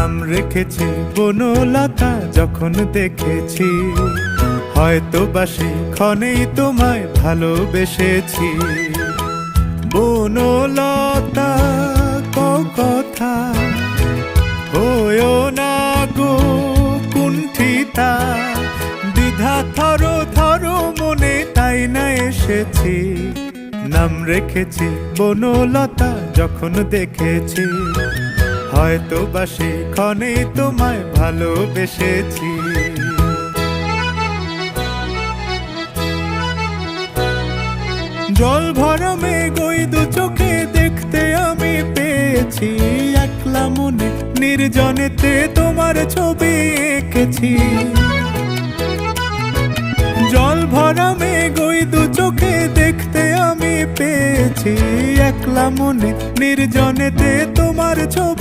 নাম রেখেছি বনলতা যখন দেখেছি, হয়তো বা সেক্ষণেই তোমায় ভালোবেসেছি। বনলতা কথা হয়ো না গো কুণ্ঠিতা, দ্বিধা থর থর মনে তাই না এসেছি। নাম রেখেছি বনলতা যখন দেখেছি, হয়তো বা সেক্ষণেই তোমায় ভালোবেসেছি। জল ভরা মেঘ ওই দু চোখে দেখতে আমি পেয়েছি, একলা মনে নির্জনেতে তোমার ছবি এঁকেছি। জল ভরা মেঘ ওই দু চোখে দেখতে আমি পেয়েছি, একলা মনে নির্জনেতে তোমার ছবি